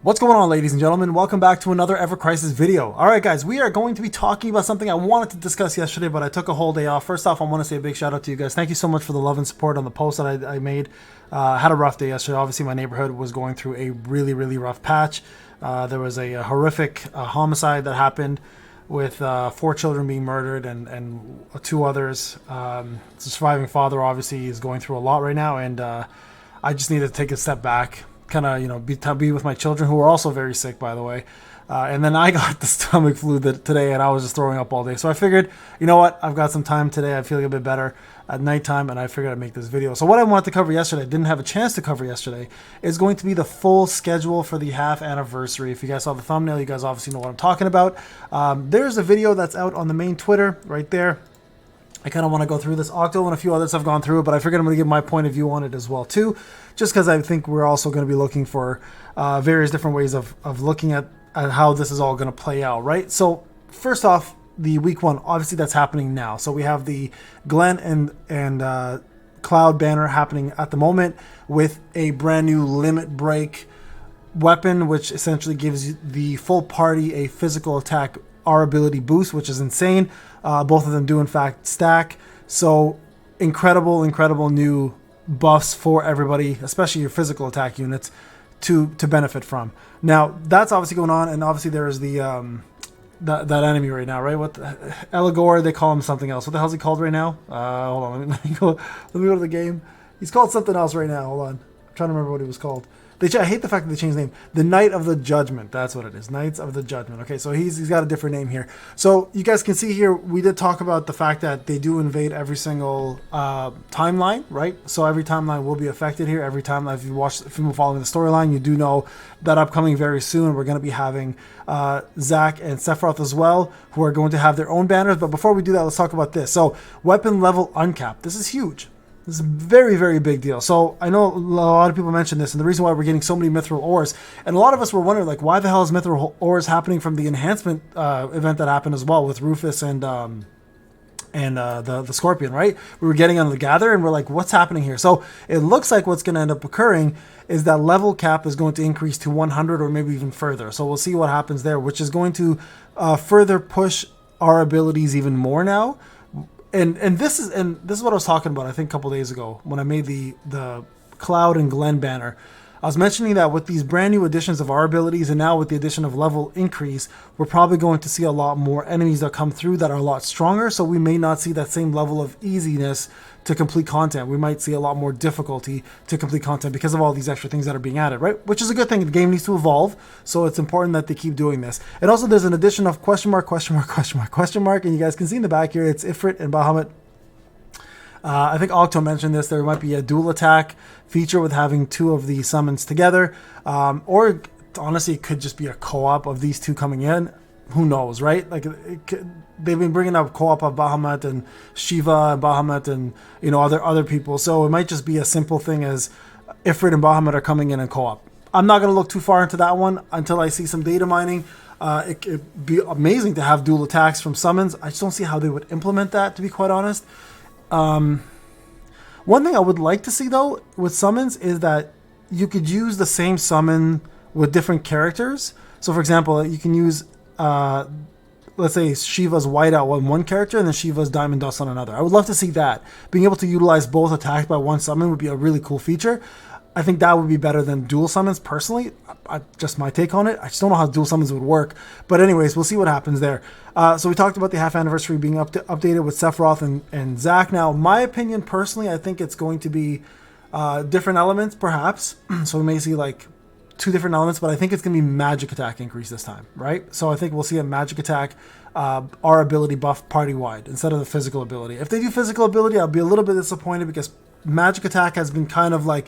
What's going on, ladies and gentlemen? Welcome back to another Ever Crisis video. Alright guys, we are going to be talking about something I wanted to discuss yesterday, but I took a whole day off. First off, I want to say a big shout out to you guys. Thank you so much for the love and support on the post that I made. I had a rough day yesterday. Obviously, my neighborhood was going through a really rough patch. There was a horrific homicide that happened with 4 children being murdered and 2 others. The surviving father obviously is going through a lot right now, and I just need to take a step back, kind of be with my children, who are also very sick, by the way. And then I got the stomach flu today, and I was just throwing up all day. So I figured, you know what, I've got some time today. I feel a bit better at nighttime, and I figured I'd make this video. So what I wanted to cover yesterday, I didn't have a chance to cover yesterday, is going to be the full schedule for the half anniversary. If you guys saw the thumbnail, you guys obviously know what I'm talking about. There's a video that's out on the main Twitter right there. I kind of want to go through this. Octo and a few others have gone through it, but I figured I'm going to give my point of view on it as well too, just because I think we're also going to be looking for various different ways of looking at how this is all going to play out, right? So first off, the week 1, obviously that's happening now. So we have the Glenn and Cloud banner happening at the moment with a brand new limit break weapon, which essentially gives the full party a physical attack our ability boost, which is insane. Both of them do in fact stack. So incredible new buffs for everybody, especially your physical attack units, to benefit from. Now that's obviously going on, and obviously there is the that enemy right now, right? What Eligor, they call him something else. What the hell is he called right now? Hold on, let me go to the game. He's called something else right now. Hold on, I'm trying to remember what he was called. I hate the fact that they changed the name. The Knight of the Judgment. That's what it is. Knights of the Judgment. Okay, so he's got a different name here. So you guys can see here, we did talk about the fact that they do invade every single timeline, right? So every timeline will be affected here. Every timeline, if you've been following the storyline, you do know that upcoming very soon, we're going to be having Zack and Sephiroth as well, who are going to have their own banners. But before we do that, let's talk about this. So weapon level uncapped. This is huge. This is a very big deal. So I know a lot of people mention this, and the reason why we're getting so many mithril ores, and a lot of us were wondering, like, why the hell is mithril ores happening from the enhancement event that happened as well with Rufus and the Scorpion, right? We were getting on the gather, and we're like, what's happening here? So it looks like what's going to end up occurring is that level cap is going to increase to 100 or maybe even further. So we'll see what happens there, which is going to further push our abilities even more now. And this is what I was talking about, I think a couple days ago when I made the Cloud and Glenn banner. I was mentioning that with these brand new additions of our abilities, and now with the addition of level increase, we're probably going to see a lot more enemies that come through that are a lot stronger. So we may not see that same level of easiness to complete content. We might see a lot more difficulty to complete content because of all these extra things that are being added, right? Which is a good thing. The game needs to evolve, so it's important that they keep doing this. And also there's an addition of question mark, and you guys can see in the back here, it's Ifrit and Bahamut. I think Octo mentioned this. There might be a dual attack feature with having 2 of the summons together, or honestly, it could just be a co-op of these 2 coming in. Who knows, right? Like they've been bringing up co-op of Bahamut and Shiva and Bahamut and other people. So it might just be a simple thing as Ifrit and Bahamut are coming in co-op. I'm not going to look too far into that one until I see some data mining. It'd be amazing to have dual attacks from summons. I just don't see how they would implement that, to be quite honest. One thing I would like to see though with summons is that you could use the same summon with different characters. So for example, you can use let's say Shiva's Whiteout on one character and then Shiva's Diamond Dust on another. I would love to see that. Being able to utilize both attacks by one summon would be a really cool feature. I think that would be better than dual summons personally. Just my take on it. I just don't know how dual summons would work. But anyways, we'll see what happens there. So we talked about the half anniversary being updated with Sephiroth and Zack. Now, my opinion personally, I think it's going to be different elements perhaps. So we may see like 2 different elements, but I think it's going to be magic attack increase this time, right? So I think we'll see a magic attack, our ability buff party-wide instead of the physical ability. If they do physical ability, I'll be a little bit disappointed because magic attack has been kind of like,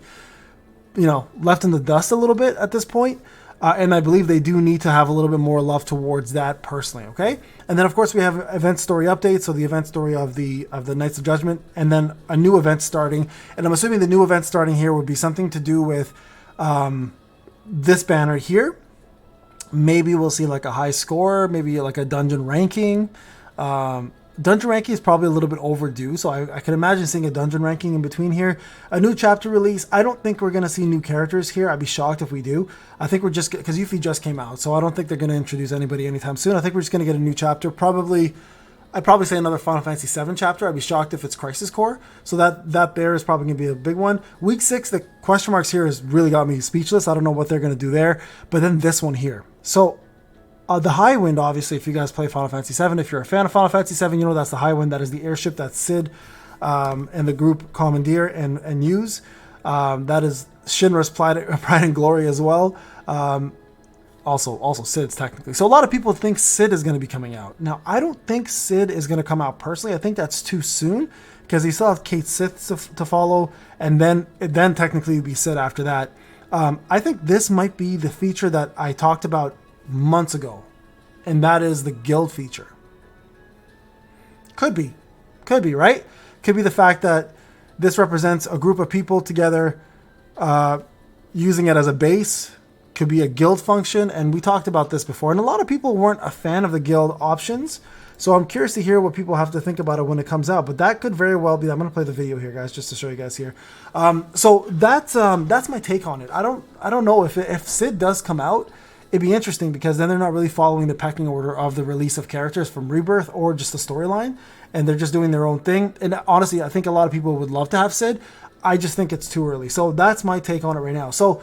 left in the dust a little bit at this point. And I believe they do need to have a little bit more love towards that personally, okay? And then, of course, we have event story updates, so the event story of the Knights of Judgment, and then a new event starting. And I'm assuming the new event starting here would be something to do with this banner here. Maybe we'll see like a high score, maybe like a dungeon ranking. Dungeon ranking is probably a little bit overdue, so I can imagine seeing a dungeon ranking in between here. A new chapter release. I don't think we're going to see new characters here. I'd be shocked if we do. I think we're just, because Yuffie just came out, so I don't think they're going to introduce anybody anytime soon. I think we're just going to get a new chapter. I'd probably say another Final Fantasy 7 chapter. I'd be shocked if it's Crisis Core. So that there is probably going to be a big one. Week 6, the question marks here has really got me speechless. I don't know what they're going to do there. But then this one here. So the Highwind, obviously, if you guys play Final Fantasy 7, if you're a fan of Final Fantasy 7, you know that's the Highwind. That is the airship that Cid and the group commandeer and use. That is Shinra's pride and glory as well. Also Cid's technically. So a lot of people think Cid is going to be coming out. Now, I don't think Cid is going to come out personally. I think that's too soon because you still have Kate Sith to follow, and then technically be Cid after that. I think this might be the feature that I talked about months ago, and that is the guild feature. Could be, right? Could be the fact that this represents a group of people together using it as a base. Could be a guild function, and we talked about this before, and a lot of people weren't a fan of the guild options, so I'm curious to hear what people have to think about it when it comes out. But that could very well be. I'm going to play the video here, guys, just to show you guys here. So that's my take on it. I don't know if Cid does come out, it'd be interesting because then they're not really following the pecking order of the release of characters from Rebirth or just the storyline, and they're just doing their own thing. And honestly, I think a lot of people would love to have Cid. I just think it's too early. So that's my take on it right now. So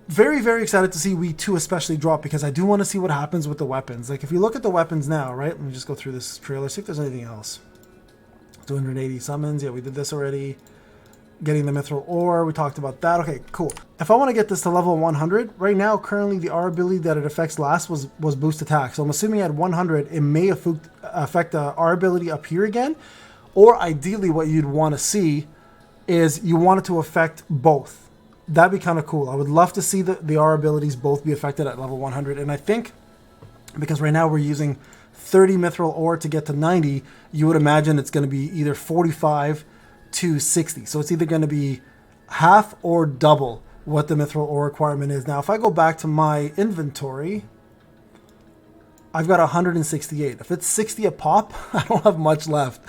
very, very excited to see Week 2 especially drop, because I do want to see what happens with the weapons. Like, if you look at the weapons now, right? Let me just go through this trailer, see if there's anything else. 280 summons. Yeah, we did this already. Getting the mithril ore. We talked about that. Okay, cool. If I want to get this to level 100, right now, currently, the R ability that it affects last was boost attack. So I'm assuming at 100, it may affect the R ability up here again. Or ideally, what you'd want to see is you want it to affect both. That'd be kind of cool. I would love to see the R abilities both be affected at level 100. And I think, because right now we're using 30 mithril ore to get to 90, you would imagine it's going to be either 45 to 60. So it's either going to be half or double what the mithril ore requirement is. Now, if I go back to my inventory, I've got 168. If it's 60 a pop, I don't have much left.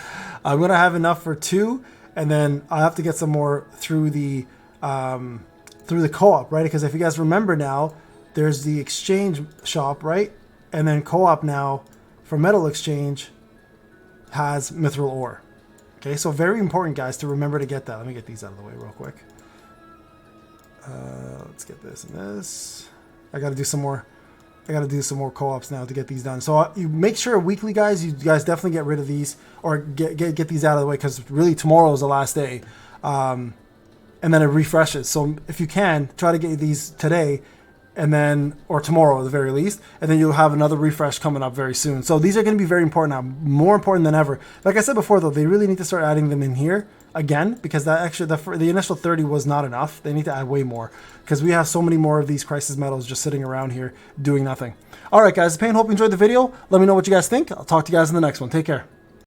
I'm going to have enough for 2, and then I have to get some more through the co-op, right? Because if you guys remember now, there's the exchange shop, right? And then co-op now for metal exchange has mithril ore. Okay, so very important, guys, to remember to get that. Let me get these out of the way real quick. Let's get this and this. I got to do some more co-ops now to get these done. So you make sure weekly, guys, you guys definitely get rid of these, or get these out of the way, because really tomorrow is the last day. And then it refreshes. So if you can, try to get these today, and then, or tomorrow at the very least, and then you'll have another refresh coming up very soon. So these are going to be very important now, more important than ever. Like I said before, though, they really need to start adding them in here again, because that actually the initial 30 was not enough. They need to add way more, because we have so many more of these crisis medals just sitting around here doing nothing. All right, guys, Pain, hope you enjoyed the video. Let me know what you guys think. I'll talk to you guys in the next one. Take care.